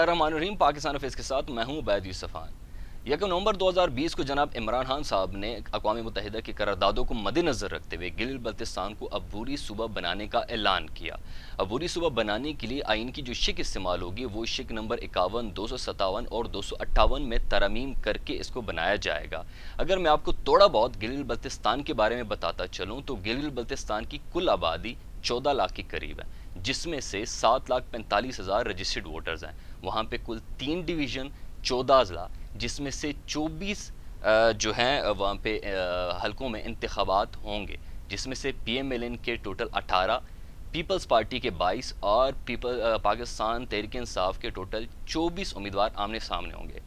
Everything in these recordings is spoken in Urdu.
الرحمن الرحیم. پاکستان افیز کے ساتھ میں ہوں عبید یوسف خان. 1 نومبر 2020 کو جناب عمران خان صاحب نے اقوام متحدہ کی قراردادوں کو مد نظر رکھتے ہوئے گلگت بلتستان کو عبوری صوبہ بنانے کا اعلان کیا. عبوری صوبہ بنانے کے لیے آئین کی جو شق استعمال ہوگی وہ شق نمبر 51, 257 اور 258 میں ترمیم کر کے اس کو بنایا جائے گا. اگر میں آپ کو تھوڑا بہت گلگت بلتستان کے بارے میں بتاتا چلوں تو گلگت بلتستان کی کل آبادی 14 لاکھ کے قریب ہے، جس میں سے 7,45,000 رجسٹرڈ ووٹرز ہیں. وہاں پہ کل 3 ڈویژن، 14 اضلاع، جس میں سے 24 جو ہیں وہاں پہ حلقوں میں انتخابات ہوں گے، جس میں سے پی ایم ایل این کے ٹوٹل 18، پیپلز پارٹی کے 22 اور پاکستان تحریک انصاف کے ٹوٹل 24 امیدوار آمنے سامنے ہوں گے.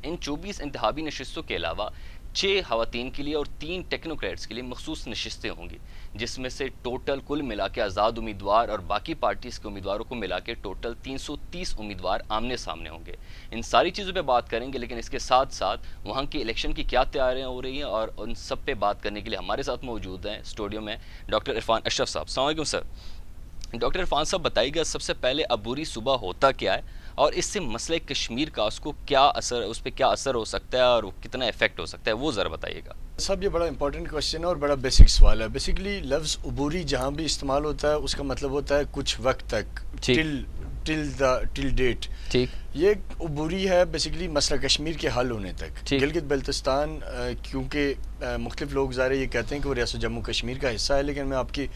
ان 24 انتخابی نشستوں کے علاوہ 6 خواتین کے لیے اور 3 ٹیکنوکریٹس کے لیے مخصوص نشستیں ہوں گی، جس میں سے ٹوٹل کل ملا کے آزاد امیدوار اور باقی پارٹیز کے امیدواروں کو ملا کے ٹوٹل 330 امیدوار آمنے سامنے ہوں گے. ان ساری چیزوں پہ بات کریں گے، لیکن اس کے ساتھ ساتھ وہاں کی الیکشن کی کیا تیاریاں ہو رہی ہیں اور ان سب پہ بات کرنے کے لیے ہمارے ساتھ موجود ہیں اسٹوڈیو میں ڈاکٹر عرفان اشرف صاحب. السلام علیکم سر. ڈاکٹر عرفان صاحب بتائیے گا سب سے پہلے عبوری صوبہ ہوتا کیا ہے اور اس سے مسئلہ کشمیر کا اس پہ کیا اثر ہو سکتا ہے اور کتنا افیکٹ ہو سکتا ہے، وہ ذرا بتائیے گا. صاحب یہ بڑا امپورٹنٹ کوشچن ہے اور بڑا بیسک سوال ہے. بیسکلی لفظ عبوری جہاں بھی استعمال ہوتا ہے اس کا مطلب ہوتا ہے کچھ وقت تک، ٹل ڈیٹ. ٹھیک. یہ عبوری ہے بیسکلی مسئلہ کشمیر کے حل ہونے تک. گلگت بلتستان کیونکہ مختلف لوگ ظاہر یہ کہتے ہیں کہ وہ ریاست جموں کشمیر کا حصہ ہے، لیکن میں آپ کی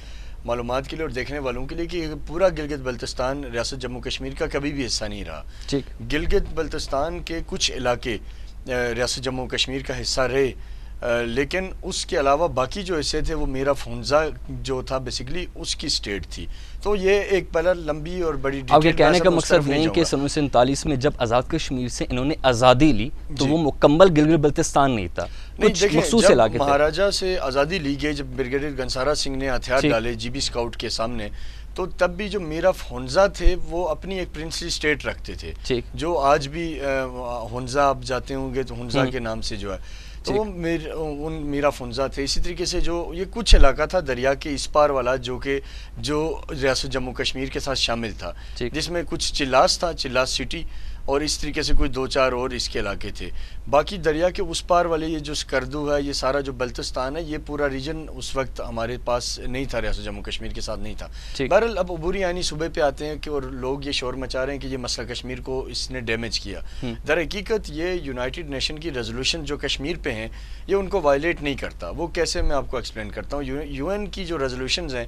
معلومات کے لیے اور دیکھنے والوں کے لیے کہ پورا گلگت بلتستان ریاست جموں کشمیر کا کبھی بھی حصہ نہیں رہا. گلگت بلتستان کے کچھ علاقے ریاست جموں کشمیر کا حصہ رہے، لیکن اس کے علاوہ باقی جو حصے تھے وہ میرا فونزا جو تھا بیسکلی اس کی سٹیٹ تھی. تو یہ ایک پہلا لمبی اور بڑی ڈیٹیل. اب یہ کہنے کا مقصد نہیں کہ 1947 میں جب آزاد کشمیر سے انہوں نے آزادی لی تو وہ مکمل گلگت بلتستان نہیں تھا، کچھ مخصوص علاقے تھے. مہاراجہ سے آزادی لی گئی جب بریگیڈیئر گنسارا سنگھ نے ہتھیار ڈالے جی بی اسکاؤٹ کے سامنے، تو تب بھی جو میرا ہنزا تھے وہ اپنی ایک پرنسلی سٹیٹ رکھتے تھے، جو آج بھی ہنزا آپ جاتے ہوں گے تو ہنزا کے نام سے جو ہے تو وہ میرا فنزا تھے. اسی طریقے سے جو یہ کچھ علاقہ تھا دریا کے اس پار والا جو ریاست جموں کشمیر کے ساتھ شامل تھا، جس میں کچھ چلاس تھا، چلاس سٹی، اور اس طریقے سے کوئی 2-4 اور اس کے علاقے تھے. باقی دریا کے اس پار والے یہ جو سکردو ہے، یہ سارا جو بلتستان ہے، یہ پورا ریجن اس وقت ہمارے پاس نہیں تھا، ریاست جموں کشمیر کے ساتھ نہیں تھا. بہرحال اب عبوری آئینی صوبے پہ آتے ہیں کہ اور لوگ یہ شور مچا رہے ہیں کہ یہ مسئلہ کشمیر کو اس نے ڈیمیج کیا. در حقیقت یہ یونائٹڈ نیشن کی ریزولوشن جو کشمیر پہ ہیں یہ ان کو وائلیٹ نہیں کرتا. وہ کیسے، میں آپ کو ایکسپلین کرتا ہوں. یو این کی جو ریزولوشنز ہیں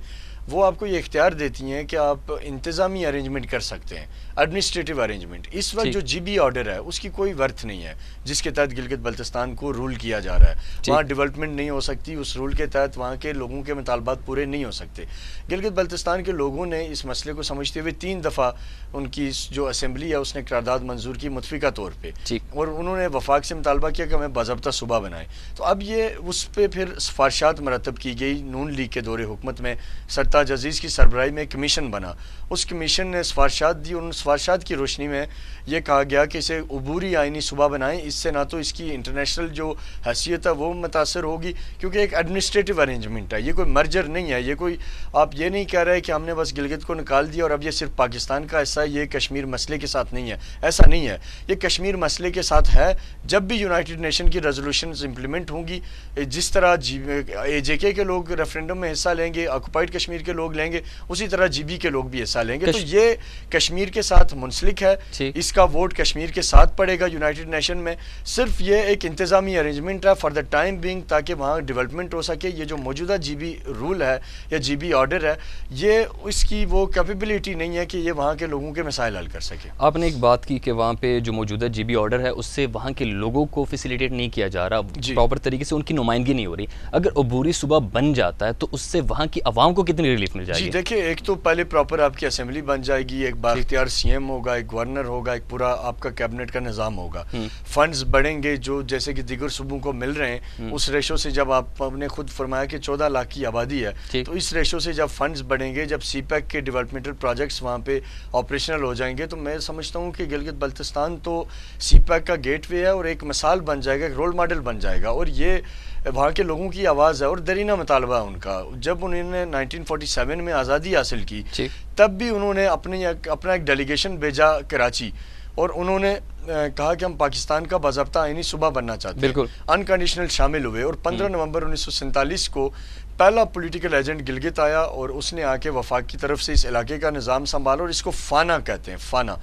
وہ آپ کو یہ اختیار دیتی ہیں کہ آپ انتظامی ارینجمنٹ کر سکتے ہیں، ایڈمنسٹریٹو ارینجمنٹ. اس وقت جو جی بی آرڈر ہے اس کی کوئی ورتھ نہیں ہے جس کے تحت گلگت بلتستان کو رول کیا جا رہا ہے. وہاں ڈیولپمنٹ نہیں ہو سکتی، اس رول کے تحت وہاں کے لوگوں کے مطالبات پورے نہیں ہو سکتے. گلگت بلتستان کے لوگوں نے اس مسئلے کو سمجھتے ہوئے 3 دفعہ ان کی جو اسمبلی ہے اس نے قرارداد منظور کی متفقہ طور پہ، اور انہوں نے وفاق سے مطالبہ کیا کہ ہمیں باضابطہ صوبہ بنائیں. تو اب یہ اس پہ پھر سفارشات مرتب کی گئی. نون لیگ کے دور حکومت میں سرتاج عزیز کی سربراہی میں کمیشن بنا. اس کمیشن نے سفارشات دی، ان سفارشات کی روشنی میں یہ کہا گیا کہ اسے عبوری آئینی صوبہ بنائیں. اس سے نہ تو اس کی انٹرنیشنل جو حیثیت ہے وہ متاثر ہوگی، کیونکہ ایک ایڈمنسٹریٹو ارینجمنٹ ہے، یہ کوئی مرجر نہیں ہے. یہ کوئی آپ یہ نہیں کہہ رہے کہ ہم نے بس گلگت کو نکال دیا اور اب یہ صرف پاکستان کا حصہ ہے، یہ کشمیر مسئلے کے ساتھ نہیں ہے. ایسا نہیں ہے، یہ کشمیر مسئلے کے ساتھ ہے. جب بھی یونائٹڈ نیشن کی ریزولوشنز امپلیمنٹ ہوں گی، جس طرح اے جے کے لوگ ریفرینڈم میں حصہ لیں گے، آکوپائڈ کشمیر کے لوگ لیں گے، اسی طرح جی بی کے لوگ بھی حصہ لیں گے. تو یہ کشمیر کے ساتھ منسلک ہے، اس کا ووٹ کشمیر کے ساتھ پڑے گا یونائٹڈ نیشن میں. صرف یہ ایک انتظامی ارینجمنٹ ہے فار دا ٹائم بینگ، تاکہ وہاں ڈیولپمنٹ ہو سکے. یہ جو موجودہ جی بی رول ہے یا جی بی آرڈر ہے، یہ اس کی وہ کیپیبلٹی نہیں ہے کہ یہ وہاں کے لوگوں کے مسائل حل کر سکے. آپ نے ایک بات کی کہ وہاں پہ جو موجودہ جی بی آرڈر ہے اس سے وہاں کے لوگوں کو فیسیلیٹیٹ نہیں کیا جا رہا، پراپر طریقے سے ان کی نمائندگی نہیں ہو رہی. اگر عبوری صوبہ بن جاتا ہے تو اس سے وہاں کی عوام کو کتنی ریلیف مل جائے گی؟ جی دیکھیں، ایک تو پہلے پراپر آپ کی اسمبلی بن جائے گی، ایک بااختیار سی ایم ہوگا، ایک گورنر ہوگا، ایک پورا آپ کا کیبنٹ کا نظام ہوگا. فنڈز بڑھیں گے جو جیسے کہ دیگر صوبوں کو مل رہے ہیں اس ریشو سے. جب آپ نے خود فرمایا کہ 14 لاکھ کی آبادی ہے، تو اس ریشو سے جب فنڈز بڑھیں گے، جب سی پیک کے ڈیولپمنٹل پروجیکٹس وہاں پہ آپریشنل ہو جائیں گے، تو میں سمجھتا ہوں کہ گلگت بلتستان تو سی پیک کا گیٹ وے ہے اور ایک مثال بن جائے گا، ایک رول ماڈل بن جائے گا. اور یہ وہاں کے لوگوں کی آواز ہے اور درینہ مطالبہ ان کا. جب انہوں نے 1947 میں آزادی حاصل کی، تب بھی انہوں نے اپنا ایک ڈیلیگیشن بھیجا کراچی. اور انہوں نے کہا کہ ہم پاکستان کا باضابطہ آئینی صوبہ بننا چاہتے ہیں، انکنڈیشنل شامل ہوئے، اور 15 نومبر 1947 کو پہلا پولیٹیکل ایجنٹ گلگت آیا اور اس نے آ کے وفاق کی طرف سے اس علاقے کا نظام سنبھالا، اور اس کو فانا کہتے ہیں، فانا۔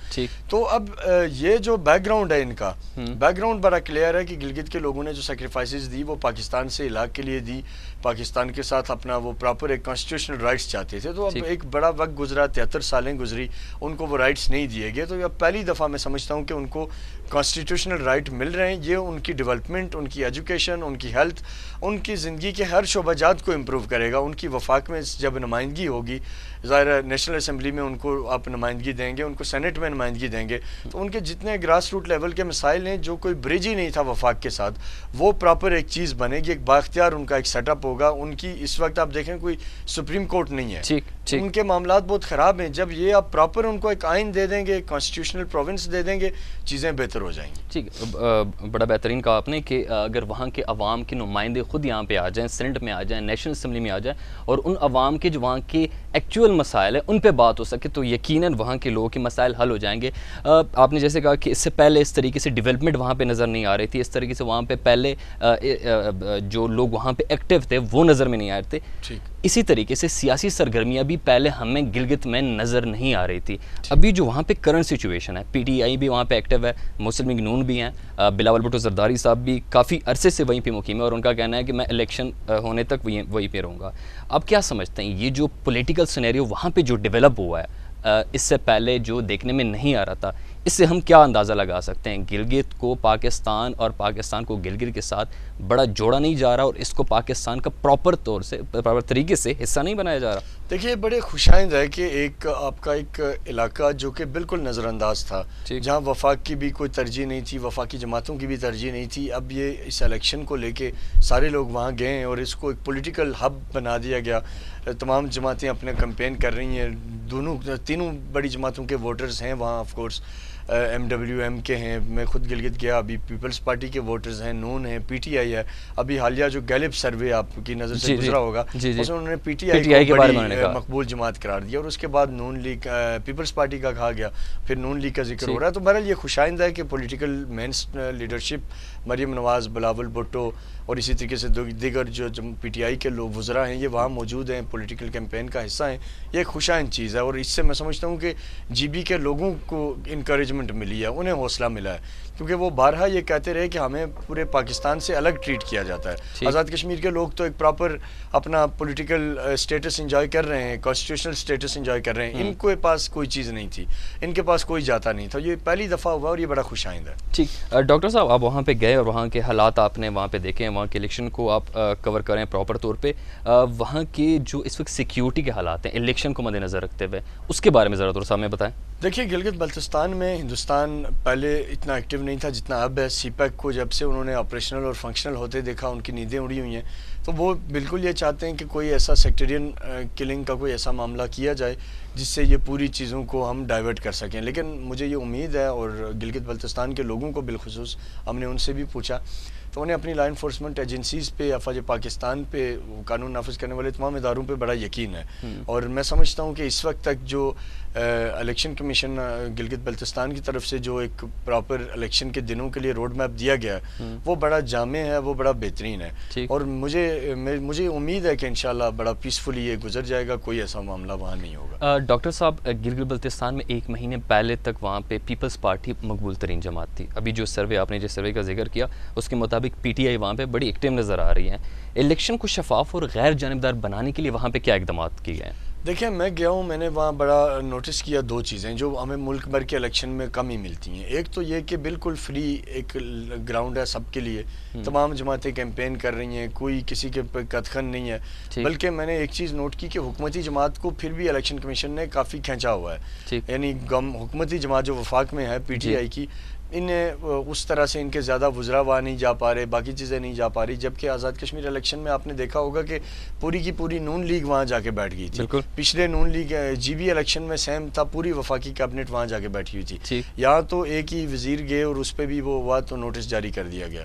تو اب یہ جو بیک گراؤنڈ ہے ان کا، بیک گراؤنڈ بڑا کلیئر ہے کہ گلگت کے لوگوں نے جو سیکریفائسز دی وہ پاکستان سے علاق کے لیے دی، پاکستان کے ساتھ اپنا وہ پراپر ایک کانسٹیٹیوشنل رائٹس چاہتے تھے۔ تو اب ایک بڑا وقت گزرا، 73 سالیں گزری، ان کو وہ رائٹس نہیں دیے گئے۔ تو اب پہلی دفعہ میں سمجھتا ہوں کہ ان کو کانسٹیٹیوشنل رائٹ مل رہے ہیں۔ یہ ان کی ڈیولپمنٹ، ان کی ایجوکیشن، ان کی ہیلتھ، ان کی زندگی کے ہر شعبہ جات کو امپروو کرے گا۔ ان کی وفاق میں جب نمائندگی ہوگی، ظاہر نیشنل اسمبلی میں ان کو آپ نمائندگی دیں گے، ان کو سینٹ میں نمائندگی دیں گے، تو ان کے جتنے گراس روٹ لیول کے مسائل ہیں، جو کوئی برج ہی نہیں تھا وفاق کے ساتھ، وہ پراپر ایک چیز بنے گی، ایک بااختیار ان کا ایک سیٹ اپ ہوگا۔ ان کی اس وقت آپ دیکھیں کوئی سپریم کورٹ نہیں ہے، ان کے معاملات بہت خراب ہیں۔ جب یہ آپ پراپر ان کو ایک آئین دے دیں گے، کانسٹیٹیوشنل پروونس دے دیں گے، چیزیں بہتر ہو جائیں گی۔ ٹھیک، بڑا بہترین کہا آپ نے کہ اگر وہاں کے عوام کے نمائندے خود یہاں پہ آ جائیں، سینٹ میں آ جائیں، نیشنل اسمبلی میں آ جائیں، اور ان عوام کے جو وہاں کے ایکچوئل مسائل ہیں ان پہ بات ہو سکے، تو یقیناً وہاں کے لوگوں کے مسائل حل ہو جائیں گے۔ آپ نے جیسے کہا کہ اس سے پہلے اس طریقے سے ڈیولپمنٹ وہاں پہ نظر نہیں آ رہی تھی، اس طریقے سے وہاں پہ پہلے جو لوگ وہاں پہ ایکٹیو تھے وہ نظر میں نہیں آ رہے تھے۔ اسی طریقے سے سیاسی سرگرمیاں بھی پہلے ہمیں گلگت میں نظر نہیں آ رہی تھی۔ ابھی جو وہاں پہ کرنٹ سچویشن ہے، پی ٹی آئی بھی وہاں پہ ایکٹیو ہے، مسلم لیگ نون بھی ہیں، بلاول بھٹو زرداری صاحب بھی کافی عرصے سے وہیں پہ مقیم ہے، اور ان کا کہنا ہے کہ میں الیکشن ہونے تک وہیں پہ رہوں گا۔ آپ کیا سمجھتے ہیں یہ جو پولیٹیکل سینیریو وہاں پہ جو ڈیولپ ہوا ہے اس سے پہلے جو دیکھنے میں نہیں آ رہا تھا، اس سے ہم کیا اندازہ لگا سکتے ہیں؟ گلگت کو پاکستان اور پاکستان کو گلگت کے ساتھ بڑا جوڑا نہیں جا رہا، اور اس کو پاکستان کا پراپر طریقے سے حصہ نہیں بنایا جا رہا؟ دیکھیے بڑے خوشائند ہے کہ ایک آپ کا ایک علاقہ جو کہ بالکل نظر انداز تھا، جہاں وفاق کی بھی کوئی ترجیح نہیں تھی، وفاقی جماعتوں کی بھی ترجیح نہیں تھی، اب یہ اس الیکشن کو لے کے سارے لوگ وہاں گئے ہیں اور اس کو ایک پولیٹیکل ہب بنا دیا گیا۔ تمام جماعتیں اپنے کمپین کر رہی ہیں، تینوں بڑی جماعتوں کے ووٹرز ہیں وہاں، of course M W M کے ہیں، میں خود گلگت گیا، ابھی پیپلز پارٹی کے ووٹرز ہیں، نون ہیں، پی ٹی آئی ہے۔ ابھی حالیہ جو گیلپ سروے آپ کی نظر سے گزرا ہوگا، اس میں انہوں نے پی ٹی آئی کو بڑی مقبول جماعت قرار دیا، اور اس کے بعد نون لیگ، پیپلز پارٹی کا کہا گیا، پھر نون لیگ کا ذکر ہو رہا ہے۔ تو بہرحال یہ خوشائند ہے کہ پولیٹیکل مین لیڈرشپ، مریم نواز، بلاول بھٹو اور اسی طریقے سے دیگر جو پی ٹی آئی کے لوگ وزراء ہیں، یہ وہاں موجود ہیں، پولیٹیکل کیمپین کا حصہ ہیں۔ یہ ایک خوشائند چیز ہے، اور اس سے میں سمجھتا ہوں کہ جی بی کے لوگوں کو انکریجمنٹ ملی ہے، انہیں حوصلہ ملا ہے، کیونکہ وہ بارہا یہ کہتے رہے کہ ہمیں پورے پاکستان سے الگ ٹریٹ کیا جاتا ہے۔ آزاد کشمیر کے لوگ تو ایک پراپر اپنا پولیٹیکل اسٹیٹس انجوائے کر رہے ہیں، کانسٹیٹیوشنل اسٹیٹس انجوائے کر رہے ہیں، ان کے پاس کوئی چیز نہیں تھی، ان کے پاس کوئی جاتا نہیں تھا۔ یہ پہلی دفعہ ہوا اور یہ بڑا خوشائند ہے۔ ٹھیک، ڈاکٹر صاحب آپ وہاں پہ گئے اور وہاں کے حالات آپ نے وہاں پہ دیکھے ہیں، وہاں کے الیکشن کو آپ کور کریں پراپر طور پہ، وہاں کے جو اس وقت سیکیورٹی کے حالات ہیں الیکشن کو مد نظر رکھتے ہوئے، اس کے بارے میں ذرا تھوڑا سا ہمیں بتائیں۔ دیکھیے گلگت بلتستان میں ہندوستان پہلے اتنا ایکٹیو نہیں تھا جتنا اب ہے۔ سی پیک کو جب سے انہوں نے آپریشنل اور فنکشنل ہوتے دیکھا، ان کی نیندیں اڑی ہوئی ہیں، تو وہ بالکل یہ چاہتے ہیں کہ کوئی ایسا سیکٹرین کلنگ کا کوئی ایسا معاملہ کیا جائے جس سے یہ پوری چیزوں کو ہم ڈائیورٹ کر سکیں۔ لیکن مجھے یہ امید ہے، اور گلگت بلتستان کے لوگوں کو بالخصوص ہم نے ان سے بھی پوچھا، تو انہیں اپنی لا انفورسمنٹ ایجنسیز پہ، افواج پاکستان پہ، قانون نافذ کرنے والے تمام اداروں پہ بڑا یقین ہے، اور میں سمجھتا ہوں کہ اس وقت تک جو الیکشن کمیشن گلگت بلتستان کی طرف سے جو ایک پراپر الیکشن کے دنوں کے لیے روڈ میپ دیا گیا ہے، وہ بڑا جامع ہے، وہ بڑا بہترین ہے، اور مجھے امید ہے کہ انشاءاللہ بڑا پیسفلی یہ گزر جائے گا، کوئی ایسا معاملہ وہاں نہیں ہوگا۔ ڈاکٹر صاحب گلگت بلتستان میں ایک مہینے پہلے تک وہاں پہ پیپلز پارٹی مقبول ترین جماعت تھی، ابھی جو سروے آپ نے جس سروے کا ذکر کیا اس کے مطابق پی ٹی آئی وہاں پہ بڑی ایکٹیو نظر آ رہی ہیں۔ الیکشن کو شفاف اور غیر جانبدار بنانے کے لیے وہاں پہ کیا اقدامات کیے گئے ہیں؟ دیکھیں میں گیا ہوں، میں نے وہاں بڑا نوٹس کیا دو چیزیں جو ہمیں ملک بھر کے الیکشن میں کم ہی ملتی ہیں۔ ایک تو یہ کہ بالکل فری ایک گراؤنڈ ہے سب کے لیے، تمام جماعتیں کیمپین کر رہی ہیں، کوئی کسی کے قدخن نہیں ہے، بلکہ میں نے ایک چیز نوٹ کی کہ حکومتی جماعت کو پھر بھی الیکشن کمیشن نے کافی کھینچا ہوا ہے، یعنی حکومتی جماعت جو وفاق میں ہے پی ٹی آئی کی، انہیں اس طرح سے ان کے زیادہ وزراء وہاں نہیں جا پا رہے، باقی چیزیں نہیں جا پا رہی، جبکہ آزاد کشمیر الیکشن میں آپ نے دیکھا ہوگا کہ پوری کی پوری نون لیگ وہاں جا کے بیٹھ گئی تھی۔ پچھلے نون لیگ جی بی الیکشن میں سیم تھا، پوری وفاقی کیبنٹ وہاں جا کے بیٹھی ہوئی تھی، یہاں تو ایک ہی وزیر گئے اور اس پہ بھی وہ ہوا تو نوٹس جاری کر دیا گیا۔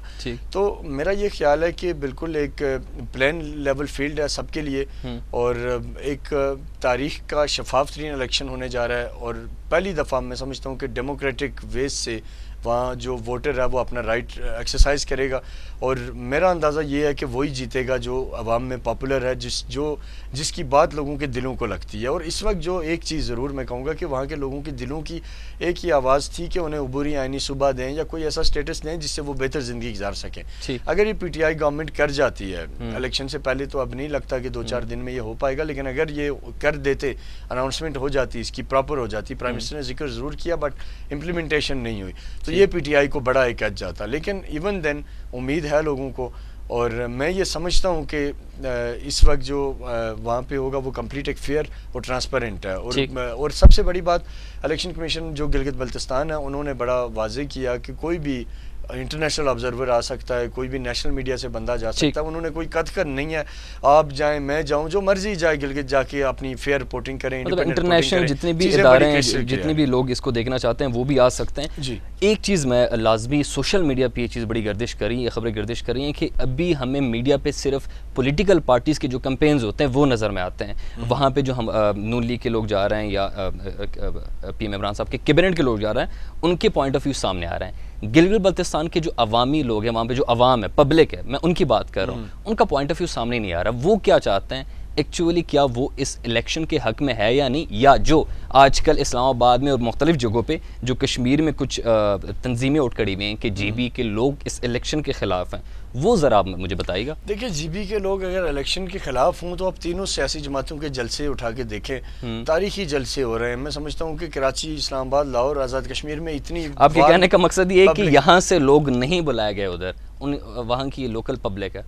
تو میرا یہ خیال ہے کہ بالکل ایک پلین لیول فیلڈ ہے سب کے لیے، اور ایک تاریخ کا شفاف ترین الیکشن ہونے جا رہا ہے، اور پہلی دفعہ میں سمجھتا ہوں کہ ڈیموکریٹک ویز سے وہاں جو ووٹر ہے وہ اپنا رائٹ ایکسرسائز کرے گا، اور میرا اندازہ یہ ہے کہ وہی جیتے گا جو عوام میں پاپولر ہے، جس کی بات لوگوں کے دلوں کو لگتی ہے۔ اور اس وقت جو ایک چیز ضرور میں کہوں گا کہ وہاں کے لوگوں کے دلوں کی ایک ہی آواز تھی کہ انہیں عبوری آئینی صوبہ دیں یا کوئی ایسا سٹیٹس دیں جس سے وہ بہتر زندگی گزار سکیں۔ اگر یہ پی ٹی آئی گورنمنٹ کر جاتی ہے الیکشن سے پہلے، تو اب نہیں لگتا کہ 2-4 دن میں یہ ہو پائے گا، لیکن اگر یہ کر دیتے، اناؤنسمنٹ ہو جاتی، اس کی پراپر ہو جاتی، پرائم منسٹر نے ذکر ضرور کیا بٹ امپلیمنٹیشن نہیں ہوئی، تو یہ پی ٹی آئی کو بڑا ایک ایج جاتا۔ لیکن ایون دین امید ہے لوگوں کو، اور میں یہ سمجھتا ہوں کہ اس وقت جو وہاں پہ ہوگا وہ کمپلیٹ ایک فیئر اور ٹرانسپیرنٹ ہے۔ اور سب سے بڑی بات، الیکشن کمیشن جو گلگت بلتستان ہے انہوں نے بڑا واضح کیا کہ کوئی بھی انٹرنیشنل آبزرور آ سکتا ہے، کوئی بھی نیشنل میڈیا سے بندہ جا سکتا ہے، انہوں نے کوئی قطع نہیں ہے، آپ جائیں میں جاؤں، جو مرضی جائے گلگت جا کے اپنی فیئر رپورٹنگ کریں، انٹرنیشنل جتنے بھی ادارے ہیں، جتنے بھی لوگ اس کو دیکھنا چاہتے ہیں وہ بھی آ سکتے ہیں۔ جی ایک چیز میں لازمی، سوشل میڈیا پہ یہ چیز بڑی گردش کر رہی ہے، خبریں گردش کر رہی ہیں کہ ابھی ہمیں میڈیا پہ صرف پولیٹیکل پارٹیز کے جو کمپینز ہوتے ہیں وہ نظر میں آتے ہیں، وہاں پہ جو ہم نون لیگ کے لوگ جا رہے ہیں یا پی ایم عمران صاحب کے کیبنٹ کے لوگ جا رہے ہیں، ان کے پوائنٹ آف ویو سامنے آ رہے ہیں۔ گلگت بلتستان کے جو عوامی لوگ ہیں، وہاں پہ جو عوام ہے، پبلک ہے، میں ان کی بات کر رہا ہوں، ان کا پوائنٹ آف ویو سامنے نہیں آ رہا، وہ کیا چاہتے ہیں ایکچولی، کیا وہ اس الیکشن کے حق میں ہے یا نہیں، یا جو آج کل اسلام آباد میں اور مختلف جگہوں پہ جو کشمیر میں کچھ تنظیمیں اٹھ کھڑی ہوئی ہیں کہ جی بی کے لوگ اس الیکشن کے خلاف ہیں، وہ ذرا مجھے بتائیے گا۔ دیکھیں، جی بی کے لوگ اگر الیکشن کے خلاف ہوں تو اب تینوں سیاسی جماعتوں کے جلسے اٹھا کے دیکھیں، تاریخی جلسے ہو رہے ہیں۔ میں سمجھتا ہوں کہ کراچی، اسلام آباد، لاہور، آزاد کشمیر میں اتنی، آپ کے کہنے کا مقصد یہ ہے کہ یہاں سے لوگ نہیں بلائے گئے ادھر، وہاں کی لوکل پبلک ہے،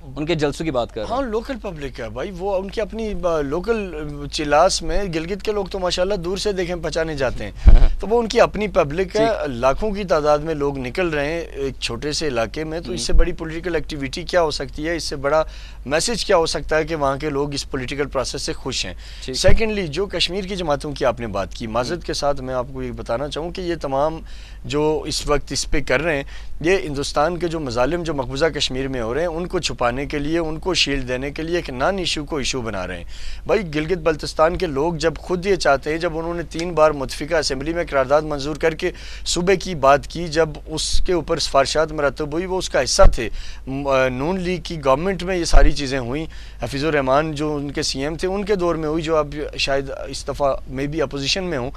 ان کے جلسوں کی بات کر رہا ہوں۔ ہاں، لوکل پبلک ہے بھائی، وہ ان کی اپنی لوکل چلاس میں، گلگت کے لوگ تو ماشاءاللہ دور سے دیکھیں پہچانے جاتے ہیں، تو وہ ان کی اپنی پبلک ہے، لاکھوں کی تعداد میں لوگ نکل رہے ہیں ایک چھوٹے سے علاقے میں، تو اس سے بڑی پولیٹیکل ایکٹیویٹی کیا ہو سکتی ہے، اس سے بڑا میسج کیا ہو سکتا ہے کہ وہاں کے لوگ اس پولیٹیکل پروسیس سے خوش ہیں۔ سیکنڈلی، جو کشمیر کی جماعتوں کی آپ نے بات کی، معذرت کے ساتھ میں آپ کو یہ بتانا چاہوں کہ یہ تمام جو اس وقت اس پہ کر رہے ہیں، یہ ہندوستان کے جو مظالم جو مقبوضہ کشمیر میں ہو رہے ہیں ان کو چھپانے کے لیے، ان کو شیلڈ دینے کے لیے ایک نان ایشو کو ایشو بنا رہے ہیں۔ بھائی، گلگت بلتستان کے لوگ جب خود یہ چاہتے ہیں، جب انہوں نے 3 بار متفقہ اسمبلی میں قرارداد منظور کر کے صوبے کی بات کی، جب اس کے اوپر سفارشات مرتب ہوئی، وہ اس کا حصہ تھے، نون لیگ کی گورنمنٹ میں یہ ساری چیزیں ہوئیں، حفیظ الرحمان جو ان کے سی ایم تھے ان کے دور میں ہوئی، جو اب شاید اس دفعہ میں بھی اپوزیشن میں ہوں،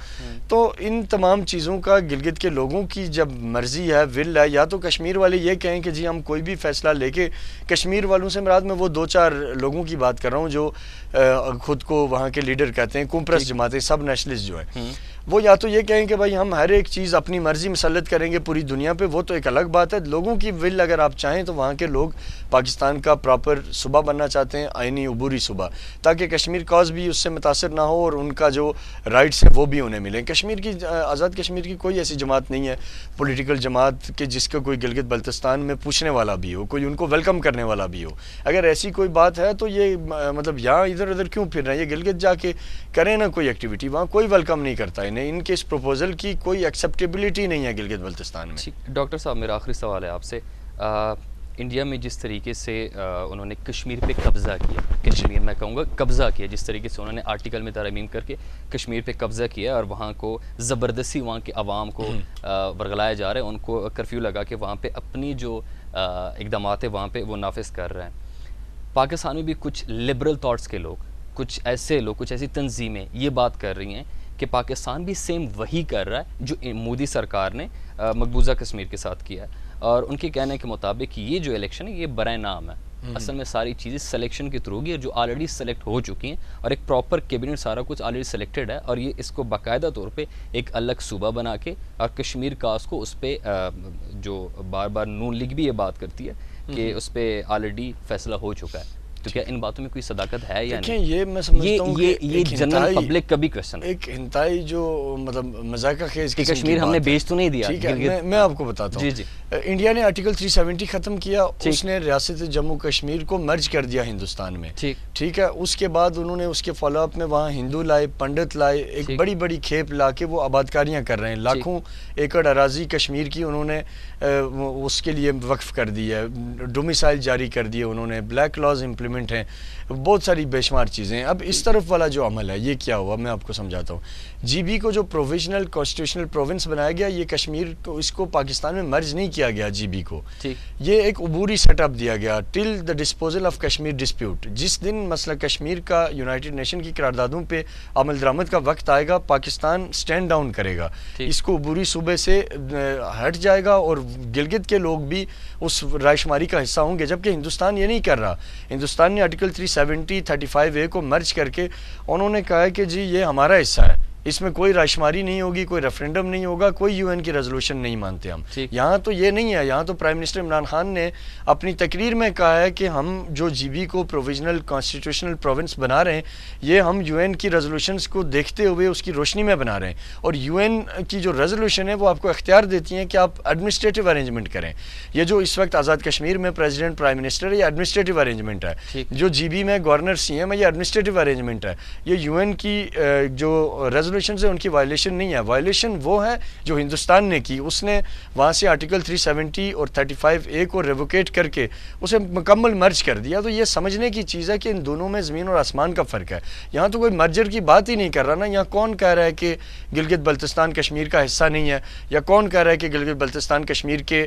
تو ان تمام چیزوں کا گلگت کے لوگوں کی جب مرضی ہے، ول ہے، یا تو کشمیر والے یہ کہیں کہ جی ہم کوئی بھی فیصلہ لے کے، کشمیر والوں سے مراد میں وہ 2-4 لوگوں کی بات کر رہا ہوں جو خود کو وہاں کے لیڈر کہتے ہیں، کومپرس جماعتیں، سب نیشنلسٹ جو ہیں، وہ یا تو یہ کہیں کہ بھائی ہم ہر ایک چیز اپنی مرضی مسلط کریں گے پوری دنیا پہ، وہ تو ایک الگ بات ہے۔ لوگوں کی ول اگر آپ چاہیں تو وہاں کے لوگ پاکستان کا پراپر صوبہ بننا چاہتے ہیں، آئینی عبوری صوبہ، تاکہ کشمیر کاز بھی اس سے متاثر نہ ہو اور ان کا جو رائٹس ہیں وہ بھی انہیں ملیں۔ کشمیر کی، آزاد کشمیر کی کوئی ایسی جماعت نہیں ہے، پولیٹیکل جماعت کہ جس کا کوئی گلگت بلتستان میں پوچھنے والا بھی ہو، کوئی ان کو ویلکم کرنے والا بھی ہو۔ اگر ایسی کوئی بات ہے تو یہ مطلب یہاں ادھر ادھر کیوں پھر رہے ہیں، یہ گلگت جا کے کریں نا کوئی ایکٹیویٹی، وہاں کوئی ویلکم نہیں کرتا انہیں، ان کے اس پروپوزل کی کوئی ایکسیپٹیبلٹی نہیں ہے گلگت بلتستان میں۔ ڈاکٹر صاحب، میرا آخری سوال ہے آپ سے، انڈیا میں جس طریقے سے انہوں نے کشمیر پہ قبضہ کیا، کشمیر میں کہوں گا قبضہ کیا، جس طریقے سے انہوں نے آرٹیکل میں ترمیم کر کے کشمیر پہ قبضہ کیا اور وہاں کو زبردستی وہاں کے عوام کو ورگلایا جا رہا ہے، ان کو کرفیو لگا کے وہاں پہ اپنی جو اقدامات ہیں وہاں پہ وہ نافذ کر رہے ہیں۔ پاکستان میں بھی کچھ لبرل تھاٹس کے لوگ، کچھ ایسے لوگ، کچھ ایسی تنظیمیں یہ بات کر رہی ہیں کہ پاکستان بھی سیم وہی کر رہا ہے جو مودی سرکار نے مقبوضہ کشمیر کے ساتھ کیا ہے، اور ان کے کہنے کے مطابق یہ جو الیکشن ہے یہ برائے نام ہے، اصل میں ساری چیزیں سلیکشن کے تھرو ہوگی، جو آلریڈی سلیکٹ ہو چکی ہیں، اور ایک پراپر کیبنٹ سارا کچھ آلریڈی سلیکٹڈ ہے، اور یہ اس کو باقاعدہ طور پہ ایک الگ صوبہ بنا کے، اور کشمیر کاس کو اس پہ جو بار بار نون لیگ بھی یہ بات کرتی ہے کہ اس پہ آلریڈی فیصلہ ہو چکا ہے، تو کیا ان باتوں میں کوئی صداقت ہے یا نہیں؟ یہ میں سمجھتا ہوں کہ یہ جنرل پبلک کا بھی کویسچن ہے، ایک انتہائی جو مطلب مذاقہ خیز کہ کشمیر ہم نے بیچ تو نہیں دیا۔ ٹھیک ہے، میں آپ کو بتاتا ہوں، انڈیا نے آرٹیکل 370 ختم کیا، اس نے ریاست جموں کشمیر کو مرج کر دیا ہندوستان میں، ٹھیک ہے، اس کے بعد انہوں نے اس کے فالو اپ میں وہاں ہندو لائے، پنڈت لائے، ایک بڑی بڑی کھیپ لا کے وہ آبادکاریاں کر رہے ہیں، لاکھوں ایکڑ اراضی کشمیر کی انہوں نے اس کے لیے وقف کر دی ہے، ڈومیسائل جاری کر دیے انہوں نے، بلیک لاز امپلیمنٹ ایگریمنٹ ہیں, بہت ساری بے شمار چیزیں ہیں. اب اس طرف والا جو عمل ہے یہ کیا ہوا, میں آپ کو سمجھاتا ہوں. جی بی کو جو پروویژنل کانسٹیٹیوشنل پروونس بنایا گیا, یہ کشمیر کو, اس کو پاکستان میں مرج نہیں کیا گیا جی بی کو, یہ ایک عبوری سیٹ اپ دیا گیا ٹل دا ڈسپوزل آف کشمیر ڈسپیوٹ. جس دن مسئلہ کشمیر کا یونائٹڈ نیشن کی قراردادوں پہ عمل درآمد کا وقت آئے گا, پاکستان سٹینڈ ڈاؤن کرے گا, اس کو عبوری صوبے سے ہٹ جائے گا, اور گلگت کے لوگ بھی اس رائے شماری کا حصہ ہوں گے. جبکہ ہندوستان یہ نہیں کر رہا. ہندوستان نے آرٹیکل 370 35A کو مرج کر کے انہوں نے کہا ہے کہ جی یہ ہمارا حصہ ہے, اس میں کوئی رائے شماری نہیں ہوگی, کوئی ریفرینڈم نہیں ہوگا, کوئی یو این کی ریزولوشن نہیں مانتے ہم. یہاں تو یہ نہیں ہے. یہاں تو پرائم منسٹر عمران خان نے اپنی تقریر میں کہا ہے کہ ہم جو جی بی کو پروویژنل کانسٹیٹیوشنل پروونس بنا رہے ہیں, یہ ہم یو این کی ریزولوشنز کو دیکھتے ہوئے اس کی روشنی میں بنا رہے ہیں. اور یو این کی جو ریزولوشن ہے وہ آپ کو اختیار دیتی ہیں کہ آپ ایڈمنسٹریٹو ارینجمنٹ کریں. یہ جو اس وقت آزاد کشمیر میں پریزیڈنٹ پرائم منسٹر ہے, یہ ایڈمنسٹریٹو ارینجمنٹ ہے. جو جی بی میں گورنر سی ایم ہے, یہ ایڈمنسٹریٹو ارینجمنٹ ہے. یہ یو این کی جو ریزولوشنز ہیں ان کی وائلیشن نہیں ہے. وائلیشن وہ ہے جو ہندوستان نے کی. اس نے وہاں سے آرٹیکل 370 اور 35A کو ریووکیٹ کر کے اسے مکمل مرج کر دیا. تو یہ سمجھنے کی چیز ہے کہ ان دونوں میں زمین اور آسمان کا فرق ہے. یہاں تو کوئی مرجر کی بات ہی نہیں کر رہا نا. یہاں کون کہہ رہا ہے کہ گلگت بلتستان کشمیر کا حصہ نہیں ہے, یا کون کہہ رہا ہے کہ گلگت بلتستان کشمیر کے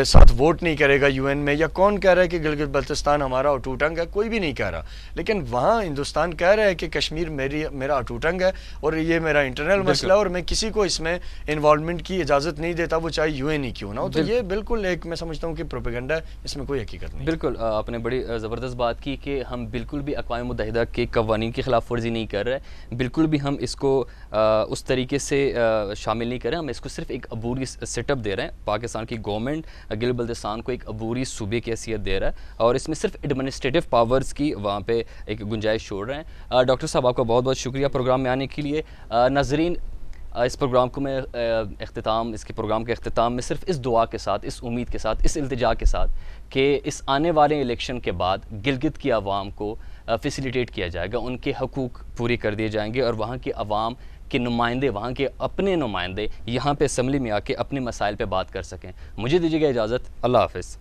ساتھ ووٹ نہیں کرے گا یو این میں, یا کون کہہ رہا ہے کہ گلگت بلتستان ہمارا اٹوٹ انگ ہے. کوئی بھی نہیں کہہ رہا. لیکن وہاں ہندوستان کہہ رہا ہے کہ کشمیر میرا اٹوٹ انگ ہے اور یہ میرا انٹرنل مسئلہ, اور میں کسی کو اس میں انوالومنٹ کی اجازت نہیں دیتا, وہ چاہے یو این ہی کیوں نہ ہو. تو یہ بالکل ایک میں سمجھتا ہوں کہ پروپیگنڈا ہے, اس میں کوئی حقیقت نہیں. بالکل آپ نے بڑی زبردست بات کی کہ ہم بالکل بھی اقوام متحدہ کے قوانین کی خلاف ورزی نہیں کر رہے, بالکل بھی ہم اس کو اس طریقے سے شامل نہیں کر رہے. ہم اس کو صرف ایک عبوری سیٹ اپ دے رہے ہیں. پاکستان کی گورنمنٹ گلگت بلتستان کو ایک عبوری صوبے کی حیثیت دے رہا ہے, اور اس میں صرف ایڈمنسٹریٹو پاورز کی وہاں پہ ایک گنجائش چھوڑ رہے ہیں. ڈاکٹر صاحب آپ کا بہت بہت شکریہ پروگرام میں آنے کے لیے. ناظرین, اس پروگرام کو میں اس کے پروگرام کے اختتام میں صرف اس دعا کے ساتھ, اس امید کے ساتھ, اس التجا کے ساتھ کہ اس آنے والے الیکشن کے بعد گلگت کی عوام کو فیسیلیٹیٹ کیا جائے گا, ان کے حقوق پوری کر دیے جائیں گے, اور وہاں کے عوام کے نمائندے, وہاں کے اپنے نمائندے یہاں پہ اسمبلی میں آ کے اپنے مسائل پہ بات کر سکیں. مجھے دیجیے گا اجازت. اللہ حافظ.